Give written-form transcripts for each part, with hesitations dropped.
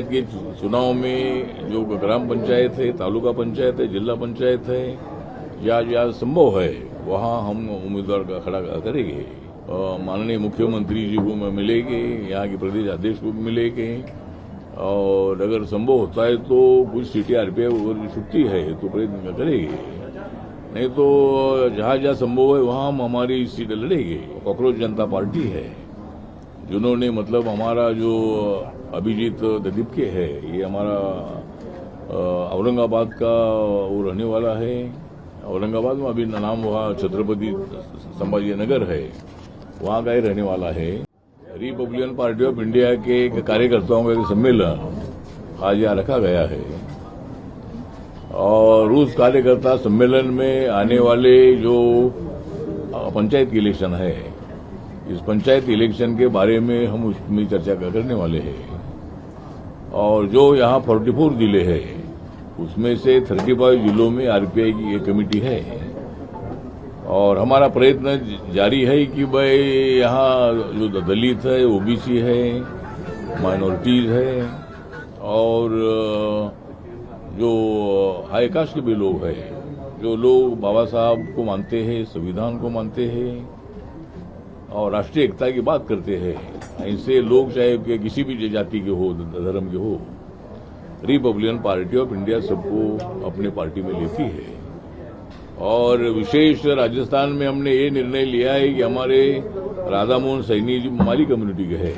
के चुनाव में जो ग्राम पंचायत है, तालुका पंचायत है, जिला पंचायत है, या संभव है वहां हम उम्मीदवार का खड़ा करेंगे। माननीय मुख्यमंत्री जी को मिलेंगे, यहाँ के प्रदेश अध्यक्ष को मिलेंगे, और अगर संभव होता है तो कुछ सीटें आरपीआई अगर छुट्टी है तो प्रयत्न करेंगे, नहीं तो जहां संभव है वहां हम हमारी सीट लड़ेंगे। कॉकरोच जनता पार्टी है जिन्होंने मतलब हमारा जो अभिजीत ददीपके है, ये हमारा औरंगाबाद का वो रहने वाला है। औरंगाबाद में अभी नाम वहाँ छत्रपति संभाजी नगर है, वहाँ का ही रहने वाला है। रिपब्लिकन पार्टी ऑफ इंडिया के कार्यकर्ताओं का सम्मेलन आज यहाँ रखा गया है, और उस कार्यकर्ता सम्मेलन में आने वाले जो पंचायत की इलेक्शन है, इस पंचायत इलेक्शन के बारे में हम उसमें चर्चा करने वाले हैं। और जो यहाँ 44 जिले हैं, उसमें से 35 जिलों में आरपीआई की एक कमेटी है, और हमारा प्रयत्न जारी है कि भाई यहाँ जो दलित है, ओबीसी है, माइनॉरिटीज है, और जो हाई कास्ट के भी लोग हैं, जो लोग बाबा साहब को मानते हैं, संविधान को मानते हैं और राष्ट्रीय एकता की बात करते हैं, ऐसे लोग चाहे किसी भी जाति के हो, धर्म के हो, रिपब्लिकन पार्टी ऑफ इंडिया सबको अपने पार्टी में लेती है। और विशेष राजस्थान में हमने ये निर्णय लिया है कि हमारे राधा मोहन सैनी जी माली कम्युनिटी के हैं,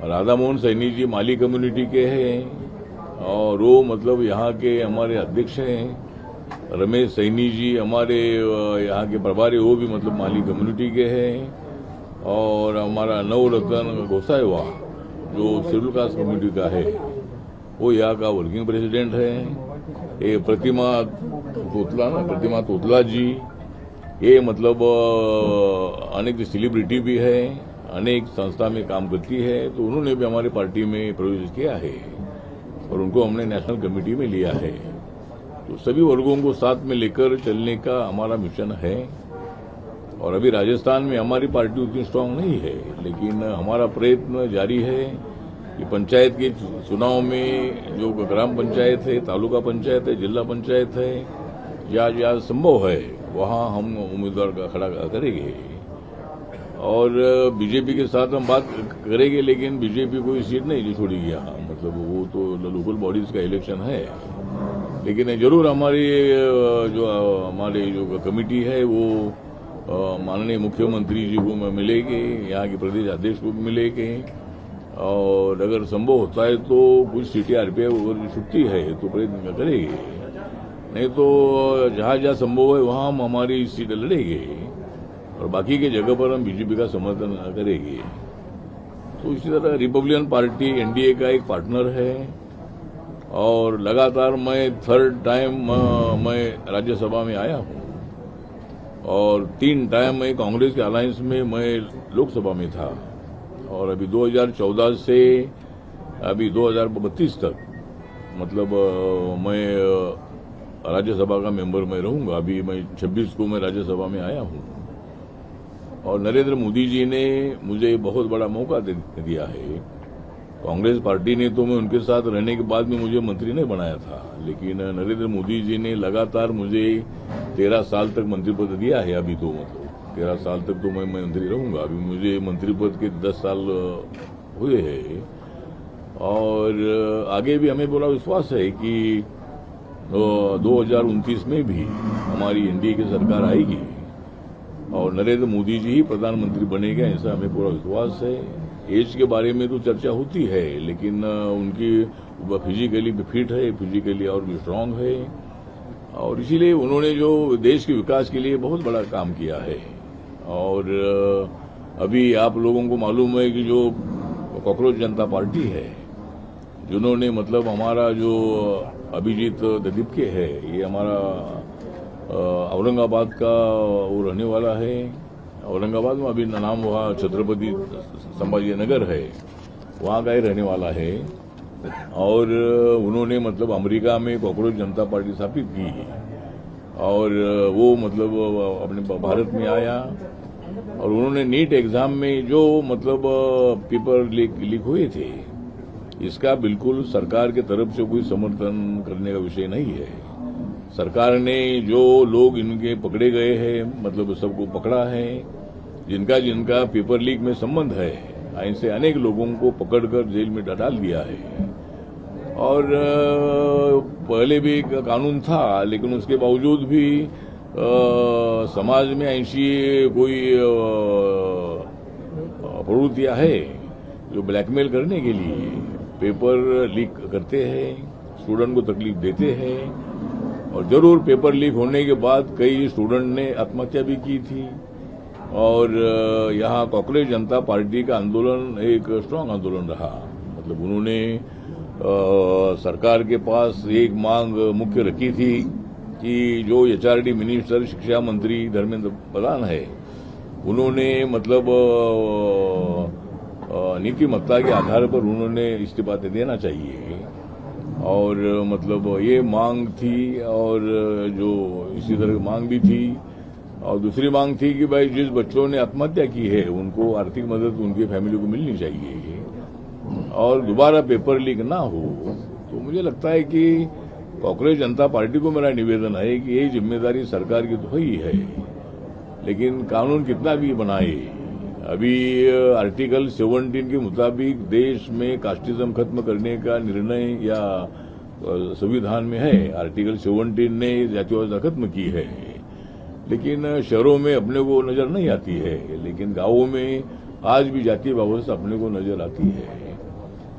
राधा मोहन सैनी जी माली कम्युनिटी के हैं, और वो मतलब यहाँ के हमारे अध्यक्ष हैं। रमेश सैनी जी हमारे यहाँ के प्रभारी, वो भी मतलब माली कम्युनिटी के हैं। और हमारा नवरत्न गोसाईवा जो शेड्यूल कास्ट कम्युनिटी का है, वो यहाँ का वर्किंग प्रेसिडेंट है। ये प्रतिमा तोतला जी, ये मतलब अनेक सेलिब्रिटी भी है, अनेक संस्था में काम करती है, तो उन्होंने भी हमारी पार्टी में प्रवेश किया है और उनको हमने नेशनल कमेटी में लिया है। तो सभी वर्गों को साथ में लेकर चलने का हमारा मिशन है। और अभी राजस्थान में हमारी पार्टी उतनी स्ट्रांग नहीं है, लेकिन हमारा प्रयत्न जारी है कि पंचायत के चुनाव में जो ग्राम पंचायत है, तालुका पंचायत है, जिला पंचायत है, या संभव है वहां हम उम्मीदवार का खड़ा करेंगे। और बीजेपी के साथ हम बात करेंगे, लेकिन बीजेपी कोई सीट नहीं छोड़ेगी यहाँ, मतलब वो तो लोकल बॉडीज का इलेक्शन है। लेकिन जरूर हमारी जो कमेटी है वो माननीय मुख्यमंत्री जी को मिलेंगे, यहाँ के प्रदेश अध्यक्ष को मिलेंगे, और अगर संभव होता है तो कुछ सीटें आरपीआई अगर छुट्टी है तो प्रयत्न करेंगे, नहीं तो जहां संभव है वहां हम हमारी सीट लड़ेंगे, और बाकी के जगह पर हम बीजेपी का समर्थन करेंगे। तो इसी तरह रिपब्लिकन पार्टी एनडीए का एक पार्टनर है, और लगातार मैं 3rd टाइम मैं राज्यसभा में आया हूं, और 3 टाइम मैं कांग्रेस के अलायंस में मैं लोकसभा में था, और अभी 2014 से अभी 2032 तक मतलब मैं राज्यसभा का मेंबर मैं रहूंगा। अभी मैं 26 को मैं राज्यसभा में आया हूं, और नरेंद्र मोदी जी ने मुझे बहुत बड़ा मौका दिया है। कांग्रेस पार्टी ने तो मैं उनके साथ रहने के बाद में मुझे मंत्री नहीं बनाया था, लेकिन नरेंद्र मोदी जी ने लगातार मुझे 13 साल तक मंत्री पद दिया है। अभी तो मतलब 13 साल तक तो मैं मंत्री रहूंगा। अभी मुझे मंत्री पद के 10 साल हुए हैं, और आगे भी हमें पूरा विश्वास है कि 2029 में भी हमारी एनडीए की सरकार आएगी, और नरेंद्र मोदी जी ही प्रधानमंत्री बनेगा, ऐसा हमें पूरा विश्वास है। एज के बारे में तो चर्चा होती है, लेकिन उनकी फिजिकली भी फिट है, फिजिकली और भी स्ट्रांग है, और इसीलिए उन्होंने जो देश के विकास के लिए बहुत बड़ा काम किया है। और अभी आप लोगों को मालूम है कि जो कॉकरोच जनता पार्टी है, जिन्होंने मतलब हमारा जो अभिजीत ददीपके है, ये हमारा औरंगाबाद का वो रहने वाला है। औरंगाबाद में अभी नाम वहाँ छत्रपति संभाजी नगर है, वहाँ का ही रहने वाला है, और उन्होंने मतलब अमेरिका में कॉकरोच जनता पार्टी स्थापित की, और वो मतलब अपने भारत में आया, और उन्होंने नीट एग्जाम में जो मतलब पेपर लीक हुए थे, इसका बिल्कुल सरकार के तरफ से कोई समर्थन करने का विषय नहीं है। सरकार ने जो लोग इनके पकड़े गए हैं, मतलब सबको पकड़ा है, जिनका जिनका पेपर लीक में संबंध है, ऐसे अनेक लोगों को पकड़कर जेल में डाल दिया है। और पहले भी एक कानून था, लेकिन उसके बावजूद भी समाज में ऐसी कोई प्रवृत्तियां है जो ब्लैकमेल करने के लिए पेपर लीक करते हैं, स्टूडेंट को तकलीफ देते हैं। और जरूर पेपर लीक होने के बाद कई स्टूडेंट ने आत्महत्या भी की थी। और यहाँ कांग्रेस जनता पार्टी का आंदोलन एक स्ट्रांग आंदोलन रहा। मतलब उन्होंने सरकार के पास एक मांग मुख्य रखी थी कि जो एचआरडी मिनिस्टर शिक्षा मंत्री धर्मेंद्र प्रधान है, उन्होंने मतलब नीतिमत्ता के आधार पर उन्होंने इस्तीफा देना चाहिए। और मतलब ये मांग थी, और जो इसी तरह की मांग भी थी। और दूसरी मांग थी कि भाई जिस बच्चों ने आत्महत्या की है उनको आर्थिक मदद उनकी फैमिली को मिलनी चाहिए और दोबारा पेपर लीक ना हो। तो मुझे लगता है कि कांग्रेस जनता पार्टी को मेरा निवेदन है कि ये जिम्मेदारी सरकार की तो ही है, लेकिन कानून कितना भी बनाए, अभी आर्टिकल 17 के मुताबिक देश में कास्टिज्म खत्म करने का निर्णय या संविधान में है। आर्टिकल 17 ने जातिवाद खत्म की है, लेकिन शहरों में अपने को नजर नहीं आती है, लेकिन गांवों में आज भी जातीय व्यवस्था अपने को नजर आती है।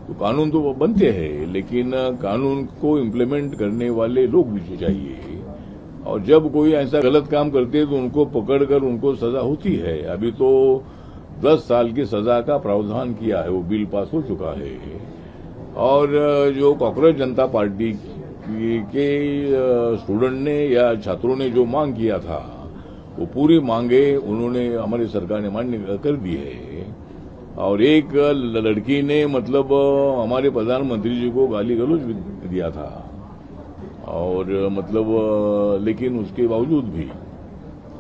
तो कानून तो बनते हैं, लेकिन कानून को इम्प्लीमेंट करने वाले लोग भी चाहिए। और जब कोई ऐसा गलत काम करते हैं तो उनको पकड़कर उनको सजा होती है। अभी तो 10 साल की सजा का प्रावधान किया है, वो बिल पास हो चुका है। और जो कांग्रेस जनता पार्टी के स्टूडेंट ने या छात्रों ने जो मांग किया था, वो पूरी मांगे उन्होंने हमारी सरकार ने मान्य कर दी है। और एक लड़की ने मतलब हमारे प्रधानमंत्री जी को गाली गलौज भी दिया था, और मतलब लेकिन उसके बावजूद भी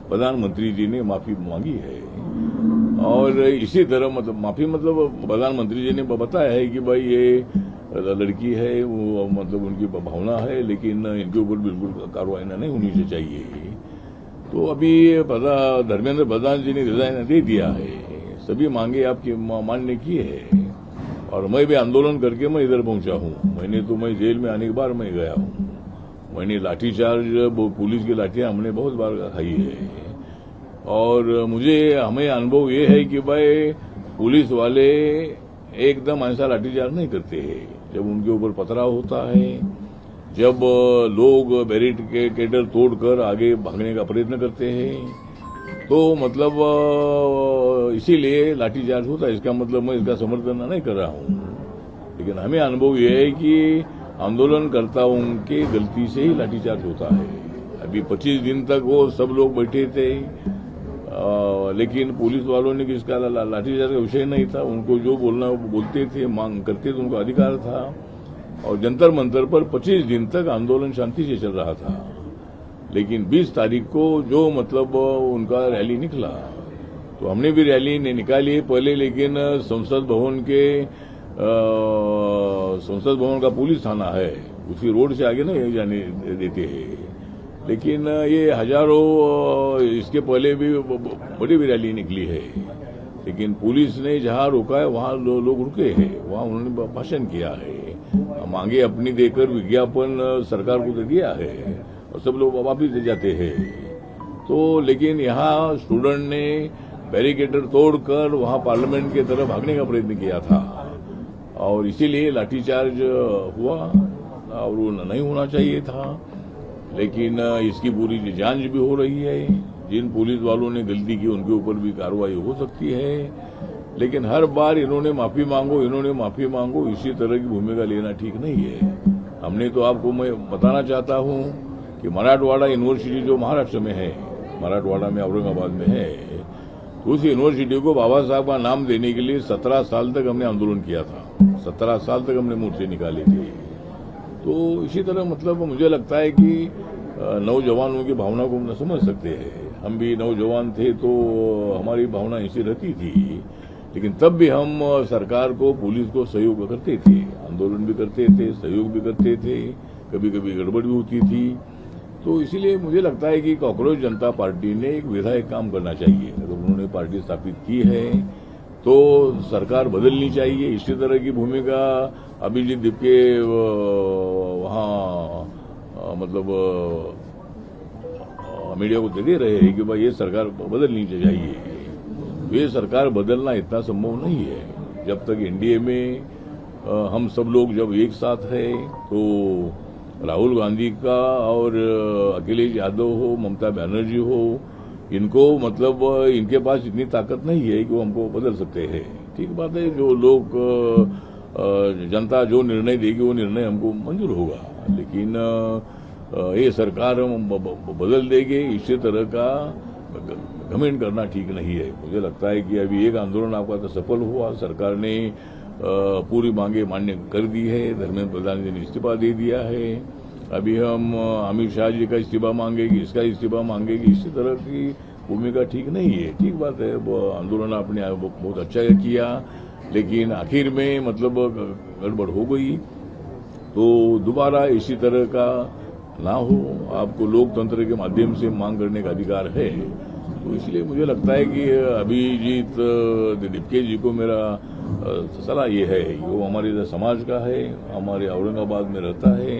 प्रधानमंत्री जी ने माफी मांगी है। और इसी तरह मतलब माफी मतलब प्रधानमंत्री जी ने बताया है कि भाई ये लड़की है, वो मतलब उनकी भावना है, लेकिन इनके ऊपर बिल्कुल कार्रवाई नहीं होनी चाहिए। तो अभी धर्मेंद्र प्रधान जी ने रिजाइन दे दिया है, सभी मांगे आपकी मान्य की है। और मैं भी आंदोलन करके मैं इधर पहुंचा हूं। मैं जेल में आने के बाद मैं गया हूं। मैंने लाठीचार्ज, पुलिस की लाठियां हमने बहुत बार खाई है। और हमें अनुभव ये है कि भाई पुलिस वाले एकदम ऐसा लाठीचार्ज नहीं करते हैं। जब उनके ऊपर पथराव होता है, जब लोग बैरिकेड तोड़कर आगे भागने का प्रयत्न करते हैं, तो मतलब इसीलिए लाठीचार्ज होता है। इसका मतलब मैं इसका समर्थन नहीं कर रहा हूं, लेकिन हमें अनुभव यह है कि आंदोलनकर्ताओं की गलती से ही लाठीचार्ज होता है। अभी 25 दिन तक वो सब लोग बैठे थे, लेकिन पुलिस वालों ने किसका लाठीचार्ज का विषय नहीं था। उनको जो बोलना वो बोलते थे, मांग करते थे, उनको अधिकार था। और जंतर मंतर पर 25 दिन तक आंदोलन शांति से चल रहा था। लेकिन 20 तारीख को जो मतलब उनका रैली निकला, तो हमने भी रैली निकाली पहले, लेकिन संसद भवन का पुलिस थाना है, उसी रोड से आगे नहीं जाने देते हैं। लेकिन ये हजारों इसके पहले भी बड़ी भी रैली निकली है, लेकिन पुलिस ने जहां रोका है वहां लोग रुके हैं, वहां उन्होंने भाषण किया है, मांगे अपनी देकर विज्ञापन सरकार को दे दिया है, और सब लोग वापिस दे जाते हैं। तो लेकिन यहाँ स्टूडेंट ने बैरिकेड तोड़कर वहां पार्लियामेंट की तरफ भागने का प्रयत्न किया था, और इसीलिए लाठीचार्ज हुआ, और वो नहीं होना चाहिए था। लेकिन इसकी पूरी जांच भी हो रही है। जिन पुलिस वालों ने गलती की उनके ऊपर भी कार्रवाई हो सकती है। लेकिन हर बार इन्होंने माफी मांगो, इसी तरह की भूमिका लेना ठीक नहीं है। हमने तो आपको मैं बताना चाहता हूं कि मराठवाड़ा यूनिवर्सिटी जो महाराष्ट्र में है, मराठवाड़ा में औरंगाबाद में है, तो उस यूनिवर्सिटी को बाबा साहब का नाम देने के लिए 17 साल तक हमने आंदोलन किया था। 17 साल तक हमने मोर्चे निकाले थे। तो इसी तरह मतलब मुझे लगता है कि नौजवानों की भावना को हम समझ सकते हैं। हम भी नौजवान थे तो हमारी भावना ऐसी रहती थी, लेकिन तब भी हम सरकार को, पुलिस को सहयोग करते थे, आंदोलन भी करते थे, सहयोग भी करते थे, कभी कभी गड़बड़ भी होती थी। तो इसीलिए मुझे लगता है कि कॉकरोच जनता पार्टी ने एक विधायक काम करना चाहिए। अगर उन्होंने पार्टी स्थापित की है तो सरकार बदलनी चाहिए। इसी तरह की भूमिका अभिजीत दीपके वहाँ मतलब मीडिया को दे रहे हैं कि भाई ये सरकार बदलनी चाहिए। ये सरकार बदलना इतना संभव नहीं है। जब तक एनडीए में हम सब लोग जब एक साथ है तो राहुल गांधी का और अखिलेश यादव हो, ममता बनर्जी हो, इनको मतलब इनके पास इतनी ताकत नहीं है कि वो हमको बदल सकते हैं। ठीक बात है, जो लोग जनता जो निर्णय देगी वो निर्णय हमको मंजूर होगा, लेकिन ये सरकार हम बदल देंगे इसी तरह का घमंड करना ठीक नहीं है। मुझे लगता है कि अभी एक आंदोलन आपका तो सफल हुआ, सरकार ने पूरी मांगे मान्य कर दी है, धर्मेंद्र प्रधान जी ने इस्तीफा दे दिया है। अभी हम अमित शाह जी का इस्तीफा मांगेगी, इसका इस्तीफा मांगेगी, इसी तरह की भूमिका ठीक नहीं है। ठीक बात है, आंदोलन आपने बहुत अच्छा किया, लेकिन आखिर में मतलब गड़बड़ हो गई, तो दोबारा इसी तरह का ना हो। आपको लोकतंत्र के माध्यम से मांग करने का अधिकार है। तो इसलिए मुझे लगता है कि अभिजीत दीपके जी को मेरा सलाह ये है, वो हमारे समाज का है, हमारे औरंगाबाद में रहता है,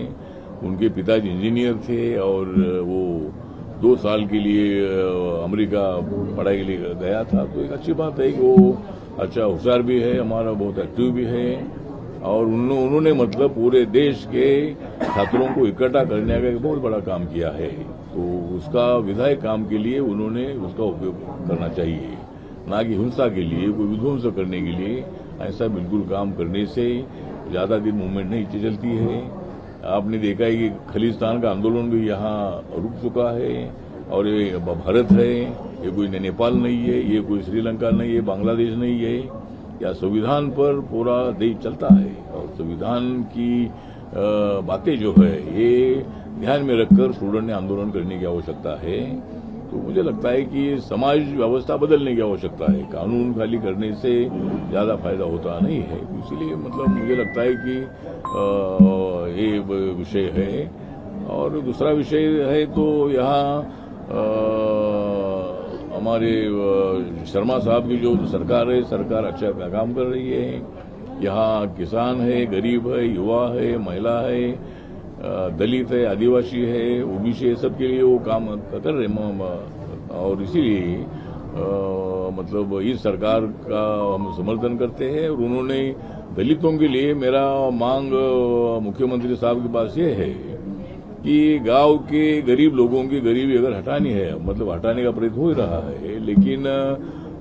उनके पिताजी इंजीनियर थे और वो 2 साल के लिए अमेरिका पढ़ाई के लिए गया था। तो एक अच्छी बात है कि वो अच्छा होशियार भी है, हमारा बहुत एक्टिव भी है, और उन्होंने मतलब पूरे देश के छात्रों को इकट्ठा करने का एक बहुत बड़ा काम किया है। तो उसका विधायक काम के लिए उन्होंने उसका उपयोग करना चाहिए, ना कि हिंसा के लिए, कोई विध्वंस करने के लिए। ऐसा बिल्कुल काम करने से ज्यादा दिन मूवमेंट नहीं चलती है। आपने देखा है कि खालिस्तान का आंदोलन भी यहाँ रुक चुका है, और ये भारत है, ये कोई नेपाल नहीं है, ये कोई श्रीलंका नहीं है, बांग्लादेश नहीं है। या संविधान पर पूरा देश चलता है, और संविधान की बातें जो है ये ध्यान में रखकर स्टूडेंट ने आंदोलन करने की आवश्यकता है। तो मुझे लगता है कि समाज व्यवस्था बदलने की आवश्यकता है, कानून खाली करने से ज्यादा फायदा होता नहीं है। इसीलिए मतलब मुझे लगता है कि ये विषय है। और दूसरा विषय है तो यहाँ हमारे शर्मा साहब की जो सरकार है, सरकार अच्छा काम कर रही है। यहाँ किसान है, गरीब है, युवा है, महिला है, दलित है, आदिवासी है, ओबीसी है, सबके लिए वो काम कर रहे हैं। और इसीलिए मतलब इस सरकार का हम समर्थन करते हैं। और उन्होंने दलितों के लिए मेरा मांग मुख्यमंत्री साहब के पास ये है कि गांव के गरीब लोगों की गरीबी अगर हटानी है, मतलब हटाने का प्रयत्न हो रहा है, लेकिन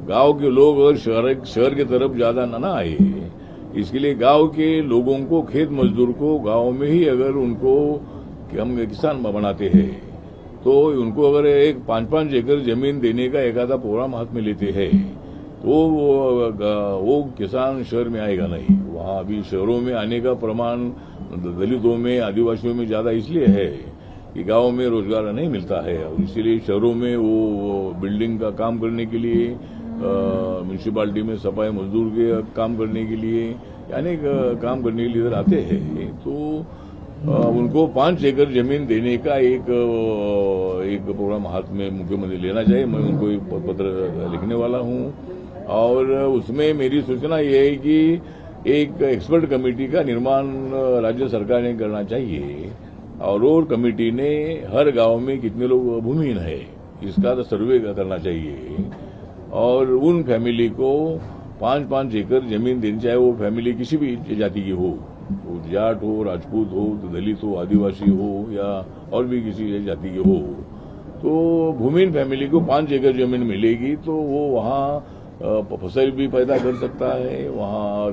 गांव के लोग अगर शहर की तरफ ज्यादा न आए, इसके लिए गांव के लोगों को, खेत मजदूर को गांव में ही अगर उनको हम किसान बनाते हैं, तो उनको अगर एक 5-5 एकड़ जमीन देने का एक आधा प्रोग्राम हाथ में लेते हैं, तो वो किसान शहर में आएगा नहीं। वहाँ अभी शहरों में आने का प्रमाण दलितों में, आदिवासियों में ज्यादा इसलिए है कि गांव में रोजगार नहीं मिलता है, और इसीलिए शहरों में वो बिल्डिंग का काम करने के लिए, म्यूनिसिपालिटी में सफाई मजदूर के काम करने के लिए, अनेक काम करने के लिए इधर आते हैं। तो उनको 5 एकड़ जमीन देने का एक प्रोग्राम हाथ में मुख्यमंत्री लेना चाहिए। मैं उनको एक पत्र लिखने वाला हूं, और उसमें मेरी सूचना ये है कि एक एक्सपर्ट कमेटी का निर्माण राज्य सरकार ने करना चाहिए, और वो कमेटी ने हर गांव में कितने लोग भूमिहीन है इसका तो सर्वे करना चाहिए, और उन फैमिली को 5-5 एकड़ जमीन देनी चाहिए। वो फैमिली किसी भी जाति की हो, वो जाट हो, राजपूत हो, दलित हो, आदिवासी हो, या और भी किसी जाति की हो, तो भूमिहीन फैमिली को 5 एकड़ जमीन मिलेगी, तो वो वहाँ फसल भी पैदा कर सकता है, वहाँ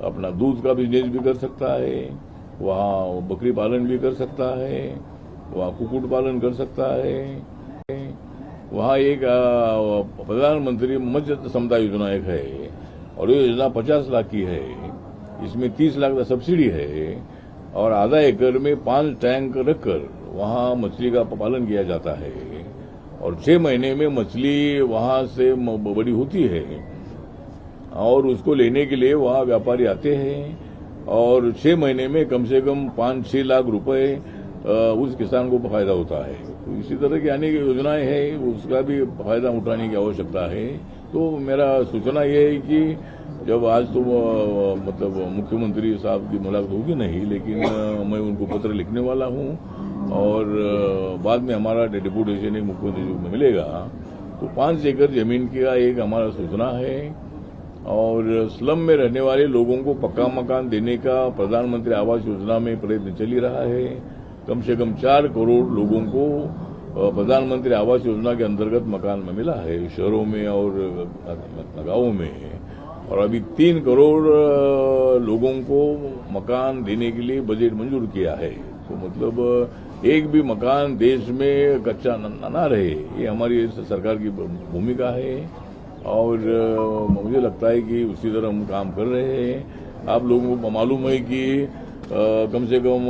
अपना दूध का बिजनेस भी कर सकता है, वहाँ बकरी पालन भी कर सकता है, वहाँ कुक्कुट पालन कर सकता है। वहाँ एक प्रधानमंत्री मत्स्य संपदा योजना एक है, और ये योजना 50 लाख की है। इसमें 30 लाख का सब्सिडी है, और आधा एकड़ में 5 टैंक रखकर वहाँ मछली का पालन किया जाता है। और 6 महीने में मछली वहां से बड़ी होती है और उसको लेने के लिए वहां व्यापारी आते हैं और 6 महीने में कम से कम 5-6 लाख रुपए उस किसान को फायदा होता है। तो इसी तरह की अनेक योजनाएं हैं, उसका भी फायदा उठाने की आवश्यकता है। तो मेरा सूचना ये है कि जब आज तो मतलब मुख्यमंत्री साहब की मुलाकात होगी नहीं, लेकिन मैं उनको पत्र लिखने वाला हूं और बाद में हमारा डेपुटेशन एक मुख्यमंत्री जी को मिलेगा। तो 5 एकड़ जमीन का एक हमारा सूचना है और स्लम में रहने वाले लोगों को पक्का मकान देने का प्रधानमंत्री आवास योजना में प्रयत्न चल ही रहा है। कम से कम 4 करोड़ लोगों को प्रधानमंत्री आवास योजना के अंतर्गत मकान में मिला है, शहरों में और गांवों में। और अभी 3 करोड़ लोगों को मकान देने के लिए बजट मंजूर किया है। तो मतलब एक भी मकान देश में कच्चा न रहे, ये हमारी सरकार की भूमिका है और मुझे लगता है कि उसी तरह हम काम कर रहे हैं। आप लोगों को मालूम है कि कम से कम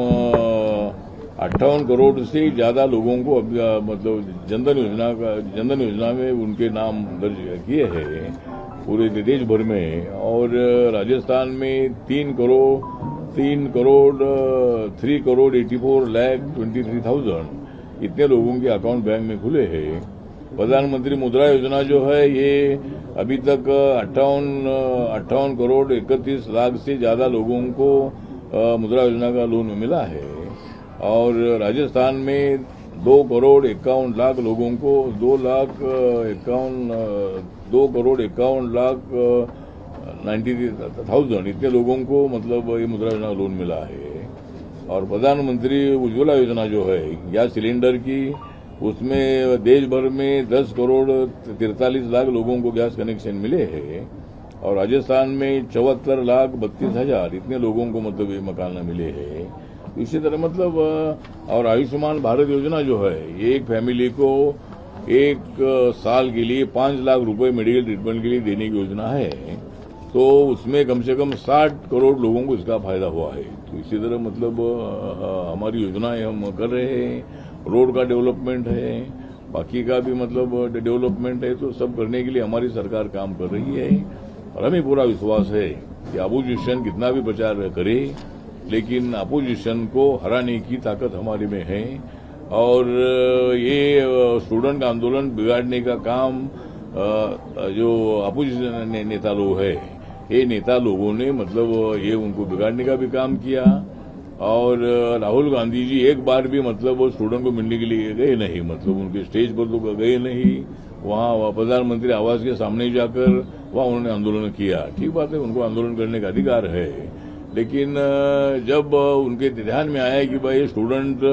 58 करोड़ से ज्यादा लोगों को अब मतलब जनधन योजना में उनके नाम दर्ज किए हैं पूरे देश भर में। और राजस्थान में 3 करोड़ 84 लाख 23,000 इतने लोगों के अकाउंट बैंक में खुले हैं। प्रधानमंत्री मुद्रा योजना जो है ये अभी तक 58 करोड़ 31 लाख से ज्यादा लोगों को मुद्रा योजना का लोन मिला है। और राजस्थान में 2 करोड़ 51 लाख लोगों को 2 करोड़ 51 लाख 93,000 इतने लोगों को मतलब ये मुद्रा योजना का लोन मिला है। और प्रधानमंत्री उज्ज्वला योजना जो है गैस सिलेंडर की, उसमें देश भर में 10 करोड़ 43 लाख लोगों को गैस कनेक्शन मिले हैं। और राजस्थान में 74 लाख 32 हजार इतने लोगों को मतलब ये मकान मिले हैं। इसी तरह मतलब और आयुष्मान भारत योजना जो है एक फैमिली को 1 साल के लिए 5 लाख रुपए मेडिकल ट्रीटमेंट के लिए देने की योजना है। तो उसमें कम से कम 60 करोड़ लोगों को इसका फायदा हुआ है। तो इसी तरह मतलब हमारी योजनाएं हम कर रहे हैं। रोड का डेवलपमेंट है, बाकी का भी मतलब डेवलपमेंट है। तो सब करने के लिए हमारी सरकार काम कर रही है और हमें पूरा विश्वास है कि अपोजिशन कितना भी प्रचार करे, लेकिन अपोजिशन को हराने की ताकत हमारे में है। और ये स्टूडेंट का आंदोलन बिगाड़ने का काम जो अपोजिशन नेता लोग है, ये नेता लोगों ने मतलब ये उनको बिगाड़ने का भी काम किया। और राहुल गांधी जी एक बार भी मतलब वो स्टूडेंट को मिलने के लिए गए नहीं, मतलब उनके स्टेज पर तो गए नहीं, वहां प्रधानमंत्री आवास के सामने जाकर वहां उन्होंने आंदोलन किया। ठीक बात है, उनको आंदोलन करने का अधिकार है, लेकिन जब उनके ध्यान में आया कि भाई स्टूडेंट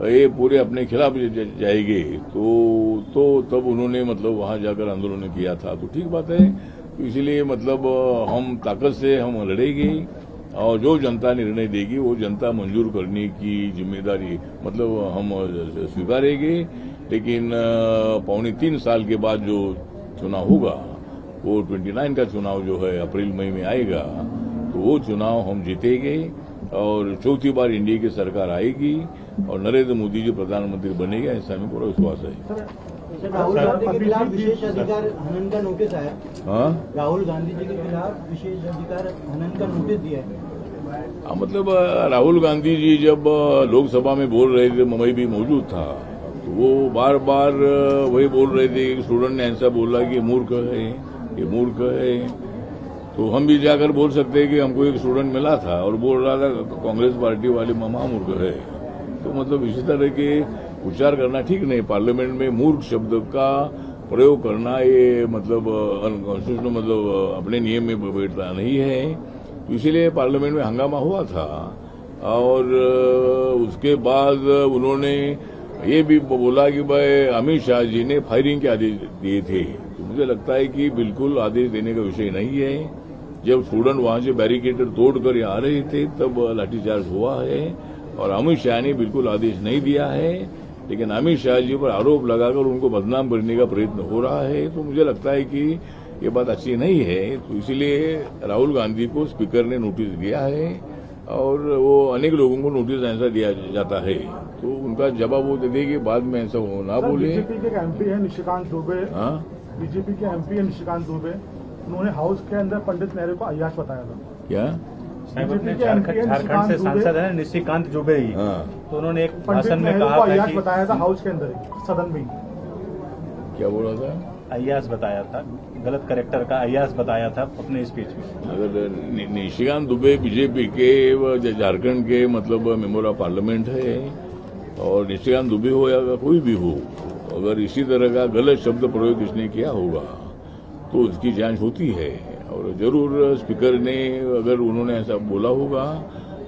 ये पूरे अपने खिलाफ जाएंगे तो तब उन्होंने मतलब वहां जाकर आंदोलन किया था। तो ठीक बात है, तो इसीलिए मतलब हम ताकत से हम लड़ेंगे और जो जनता निर्णय देगी वो जनता मंजूर करने की जिम्मेदारी मतलब हम स्वीकारेंगे। लेकिन 3.25 साल के बाद जो चुनाव होगा वो 29 का चुनाव जो है अप्रैल मई में आएगा, तो वो चुनाव हम जीतेंगे और चौथी बार इंडिया की सरकार आएगी और नरेंद्र मोदी जी प्रधानमंत्री बनेंगे, ऐसा हमें पूरा विश्वास है। राहुल गांधी के खिलाफ विशेष अधिकार हनन का नोटिस आया। हाँ, राहुल गांधी जी के खिलाफ विशेष अधिकार हनन का नोटिस दिया है। मतलब राहुल गांधी जी जब लोकसभा में बोल रहे थे, मैं भी मौजूद था, तो वो बार बार वही बोल रहे थे कि स्टूडेंट ने ऐसा बोला कि मूर्ख है, ये मूर्ख है। तो हम भी जाकर बोल सकते हैं कि हमको एक स्टूडेंट मिला था और बोल रहा था कांग्रेस पार्टी वाले महामूर्ख है। तो मतलब इसी तरह के उच्चार करना ठीक नहीं। पार्लियामेंट में मूर्ख शब्द का प्रयोग करना ये मतलब अनकॉन्स्टिट्यूशनल मतलब अपने नियम में बैठता नहीं है। तो इसीलिए पार्लियामेंट में हंगामा हुआ था और उसके बाद उन्होंने ये भी बोला कि भाई अमित शाह जी ने फायरिंग के आदेश दिए थे। तो मुझे लगता है कि बिल्कुल आदेश देने का विषय नहीं है। जब स्टूडेंट वहां से बैरिकेड तोड़कर यहाँ आ रहे थे तब लाठीचार्ज हुआ है और अमित शाह ने बिल्कुल आदेश नहीं दिया है, लेकिन अमित शाह जी पर आरोप लगाकर उनको बदनाम करने का प्रयत्न हो रहा है। तो मुझे लगता है कि ये बात अच्छी नहीं है। तो इसलिए राहुल गांधी को स्पीकर ने नोटिस दिया है और वो अनेक लोगों को नोटिस ऐसा दिया जाता है, तो उनका जवाब वो दे कि बाद में ऐसा हो ना बोले। बीजेपी के एमपी है निशिकांत दुबे। हाँ, बीजेपी के एमपी है निशिकांत दुबे, उन्होंने हाउस के अंदर पंडित नेहरू को अय्याश बताया था। क्या? झारखंड से सांसद है निशिकांत दुबे ही। हाँ, तो उन्होंने एक पंडित भाषण में नेहरू को कहा था अय्याश कि बताया था हाउस के अंदर सदन में। क्या बोला था? अय्याश बताया था, गलत करेक्टर का अय्याश बताया था अपने स्पीच में। अगर निशिकांत दुबे बीजेपी के झारखंड के मतलब मेंबर ऑफ पार्लियामेंट है, और निशिकांत दुबे हो या कोई भी हो, अगर इसी तरह का गलत शब्द प्रयोग इसने किया होगा तो उसकी जांच होती है, और जरूर स्पीकर ने अगर उन्होंने ऐसा बोला होगा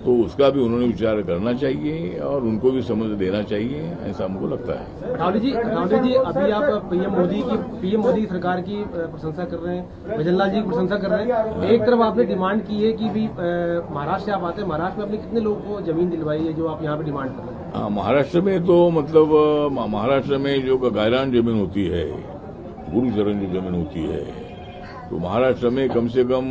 तो उसका भी उन्होंने विचार करना चाहिए और उनको भी समझ देना चाहिए, ऐसा हमको लगता है। राहुल जी अभी आप पीएम मोदी की सरकार की प्रशंसा कर रहे हैं, भजनलाल जी की प्रशंसा कर रहे हैं। एक तरफ आपने डिमांड की है कि भी महाराष्ट्र से आप आते हैं, महाराष्ट्र में आपने कितने लोगों को जमीन दिलवाई है जो आप यहाँ पे डिमांड कर रहे हैं? हाँ, महाराष्ट्र में तो मतलब महाराष्ट्र में जो गायरान जमीन होती है, गुरुचरण जो जमीन होती है, तो महाराष्ट्र में कम से कम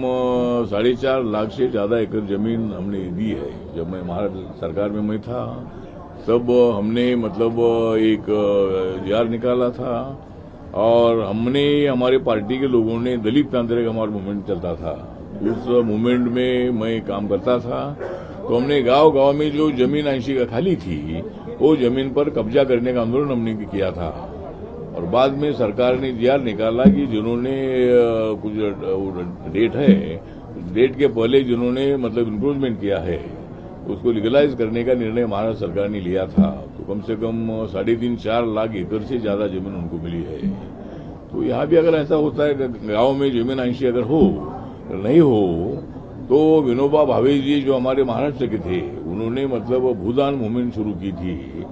4.5 लाख से ज्यादा एकड़ जमीन हमने दी है। जब मैं महाराष्ट्र सरकार में मैं था तब हमने मतलब एक जार निकाला था, और हमने हमारे पार्टी के लोगों ने दलित तांत्रिक हमारा मूवमेंट चलता था, उस मूवमेंट में मैं काम करता था। तो हमने गांव-गांव में जो जमीन 80 का खाली थी वो जमीन पर कब्जा करने का आंदोलन हमने किया था, और बाद में सरकार ने जार निकाला कि जिन्होंने कुछ डेट है, डेट के पहले जिन्होंने मतलब इंक्रोचमेंट किया है उसको लीगलाइज करने का निर्णय महाराष्ट्र सरकार ने लिया था। तो कम से कम 3.5-4 लाख एकड़ से ज्यादा जमीन उनको मिली है। तो यहाँ भी अगर ऐसा होता है गांव में जमीन 80 अगर हो नहीं हो, तो विनोबा भावे जी जो हमारे महाराष्ट्र के थे उन्होंने मतलब भूदान मूवमेंट शुरू की थी,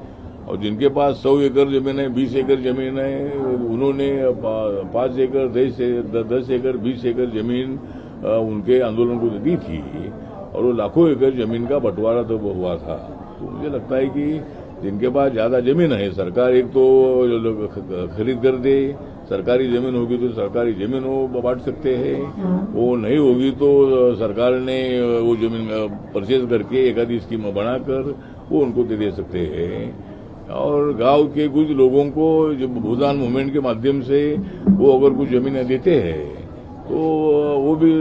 और जिनके पास 100 एकड़ जमीन है, 20 एकड़ जमीन है, उन्होंने 5 एकड़ 10 एकड़ 20 एकड़ जमीन उनके आंदोलन को दी थी, और वो लाखों एकड़ जमीन का बंटवारा तब हुआ था। तो मुझे लगता है कि जिनके पास ज्यादा जमीन है, सरकार एक तो खरीद कर दे, सरकारी जमीन होगी तो सरकारी जमीन वो बांट सकते हैं, वो नहीं होगी तो सरकार ने वो जमीन परचेज करके एक आधी स्कीम बनाकर वो उनको दे सकते हैं। और गांव के कुछ लोगों को जो भूदान मूवमेंट के माध्यम से वो अगर कुछ जमीनें देते हैं तो वो भी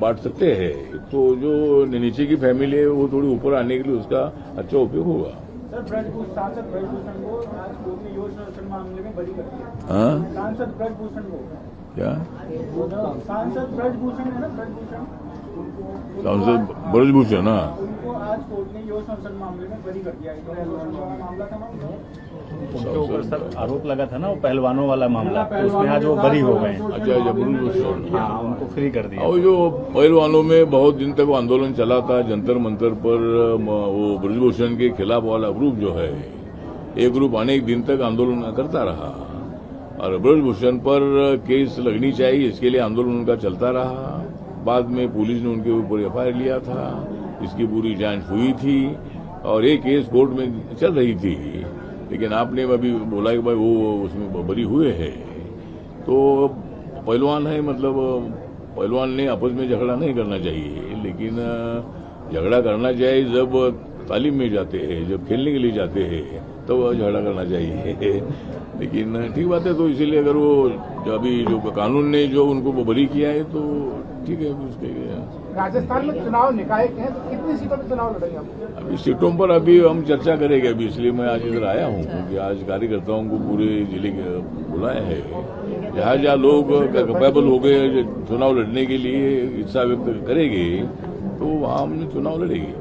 बांट सकते हैं। तो जो नीचे की फैमिली है वो थोड़ी ऊपर आने के लिए उसका अच्छा उपयोग होगा। सांसद ब्रजभूषण को आज कोर्ट ने योजना संरक्षण मामले में बरी कर दिया। हाँ, सांसद ब्रजभूषण को क्या सांसद ब्रजभूषण है ना, ब्रजभूषण सांसद ब्रजभूषण, हाँ, उनको आज कोर्ट ने योजना संरक्षण मामले में बरी कर दिया। मामला था उनके ऊपर सर आरोप लगा था ना वो पहलवानों वाला मामला, तो उसमें आज वो बरी हो गए। अच्छा, ब्रजभूषण, हाँ, उनको फ्री कर दिया। और जो पहलवानों में बहुत दिन तक वो आंदोलन चला था जंतर मंतर पर, वो ब्रजभूषण के खिलाफ वाला ग्रुप जो है, एक ग्रुप अनेक दिन तक आंदोलन करता रहा, और ब्रजभूषण पर केस लगनी चाहिए इसके लिए आंदोलन उनका चलता रहा। बाद में पुलिस ने उनके ऊपर एफआईआर लिया था, इसकी पूरी जांच हुई थी, और एक केस कोर्ट में चल रही थी, लेकिन आपने अभी बोला कि भाई वो उसमें बरी हुए हैं। तो पहलवान है, मतलब पहलवान ने आपस में झगड़ा नहीं करना चाहिए, लेकिन झगड़ा करना चाहिए जब तालीम में जाते हैं, जब खेलने के लिए जाते हैं तब झगड़ा करना चाहिए। लेकिन ठीक बात है, तो इसीलिए अगर वो अभी जो कानून ने जो उनको बरी किया है तो ठीक है। उसके राजस्थान में चुनाव निकाय के हैं, तो कितनी सीटों पर चुनाव लड़ेंगे आप? अभी सीटों पर अभी हम चर्चा करेंगे, अभी इसलिए मैं आज इधर आया हूँ क्योंकि आज कार्यकर्ताओं को पूरे जिले के बुलाया है। जहाँ जहाँ लोग कैपेबल हो गए चुनाव लड़ने के लिए इच्छा व्यक्त करेंगे तो वहाँ हमने चुनाव लड़ेंगे।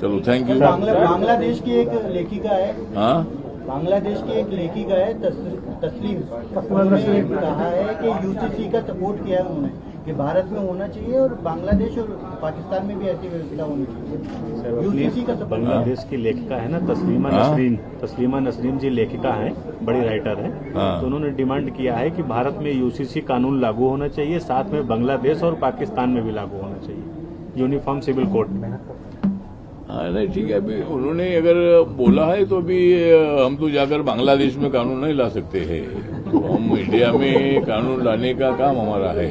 चलो, थैंक यू। बांग्लादेश की एक लेखिका है, हाँ, बांग्लादेश की एक लेखिका है तस्लीम, उन्होंने कहा है कि यूसीसी का सपोर्ट किया है उन्होंने कि भारत में होना चाहिए और बांग्लादेश और पाकिस्तान में भी ऐसी व्यवस्था होनी चाहिए। यूसीसी का सपोर्ट। बांग्लादेश की लेखिका है ना तस्लीमा नसरीन जी लेखिका है, बड़ी राइटर है। तो उन्होंने डिमांड किया है कि भारत में यूसीसी कानून लागू होना चाहिए, साथ में बांग्लादेश और पाकिस्तान में भी लागू होना चाहिए, यूनिफॉर्म सिविल कोड में। हाँ, नहीं ठीक है। अभी उन्होंने अगर बोला है तो अभी हम तो जाकर बांग्लादेश में कानून नहीं ला सकते हैं, तो हम इंडिया में कानून लाने का काम हमारा है।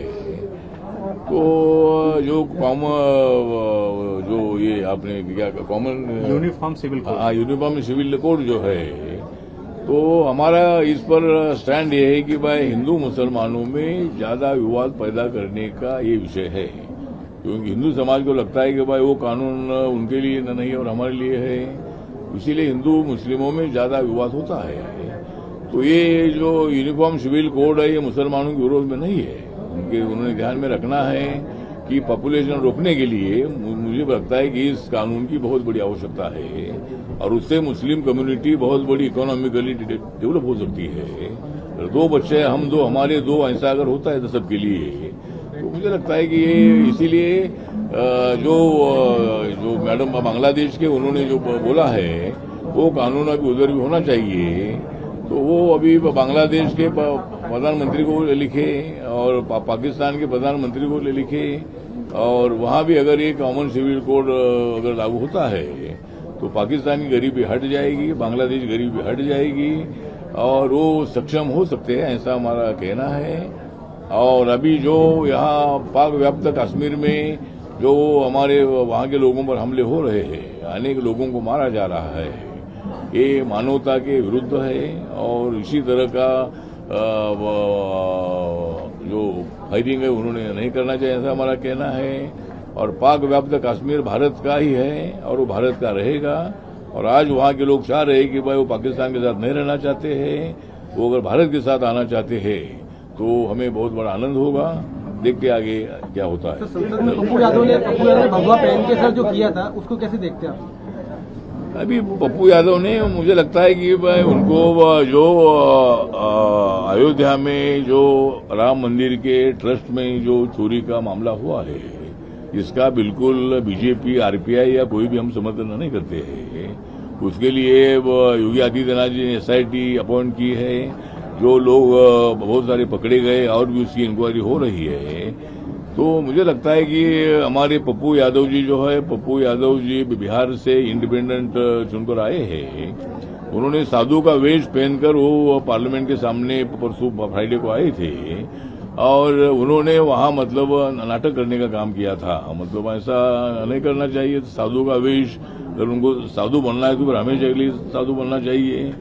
तो जो जो ये आपने क्या common uniform civil code, uniform civil code जो है, तो हमारा इस पर स्टैंड ये है कि भाई हिंदू मुसलमानों में ज्यादा विवाद पैदा करने का ये विषय है, क्योंकि हिंदू समाज को लगता है कि भाई वो कानून उनके लिए नहीं और हमारे लिए है, इसीलिए हिंदू मुस्लिमों में ज्यादा विवाद होता है। तो ये जो यूनिफॉर्म सिविल कोड है ये मुसलमानों के विरोध में नहीं है, उन्होंने ध्यान में रखना है कि पॉपुलेशन रोकने के लिए मुझे लगता है कि इस कानून की बहुत बड़ी आवश्यकता है और उससे मुस्लिम कम्युनिटी बहुत बड़ी इकोनॉमिकली डेवलप हो सकती है। दो बच्चे हम दो हमारे दो ऐसा अगर होता है तो सबके लिए, तो मुझे लगता है कि ये इसीलिए जो मैडम बांग्लादेश के उन्होंने जो बोला है वो कानून अभी उधर भी होना चाहिए, तो वो अभी बांग्लादेश के प्रधानमंत्री को लिखे और पाकिस्तान के प्रधानमंत्री को लिखे, और वहां भी अगर ये कॉमन सिविल कोड अगर लागू होता है तो पाकिस्तान की गरीबी हट जाएगी, बांग्लादेश की गरीबी हट जाएगी और वो सक्षम हो सकते हैं, ऐसा हमारा कहना है। और अभी जो यहाँ पाक व्याप्त कश्मीर में जो हमारे वहां के लोगों पर हमले हो रहे हैं, अनेक लोगों को मारा जा रहा है, ये मानवता के विरुद्ध है और इसी तरह का जो फायरिंग है उन्होंने नहीं करना चाहिए, ऐसा हमारा कहना है। और पाक व्याप्त कश्मीर भारत का ही है और वो भारत का रहेगा, और आज वहां के लोग चाह रहे हैं कि भाई वो पाकिस्तान के साथ नहीं रहना चाहते हैं, वो अगर भारत के साथ आना चाहते हैं तो हमें बहुत बड़ा आनंद होगा। देखते आगे क्या होता है। तो संसद में पप्पू यादव ने भगवा पहन के सर जो किया था उसको कैसे देखते हैं आप? अभी पप्पू यादव ने, मुझे लगता है कि भाई उनको जो अयोध्या में जो राम मंदिर के ट्रस्ट में जो चोरी का मामला हुआ है, इसका बिल्कुल बीजेपी, आरपीआई या कोई भी हम समर्थन नहीं करते हैं। उसके लिए योगी आदित्यनाथ जी ने एसआईटी अपॉइंट की है, जो लोग बहुत सारे पकड़े गए और भी उसकी इंक्वायरी हो रही है। तो मुझे लगता है कि हमारे पप्पू यादव जी जो है, पप्पू यादव जी बिहार से इंडिपेंडेंट चुनकर आए हैं, उन्होंने साधु का वेश पहनकर वो पार्लियामेंट के सामने परसों फ्राइडे को आए थे और उन्होंने वहां मतलब नाटक करने का काम किया था। मतलब ऐसा नहीं करना चाहिए। साधु का वेश, अगर उनको साधु बनना है तो फिर हमेशा के लिए साधु बनना चाहिए।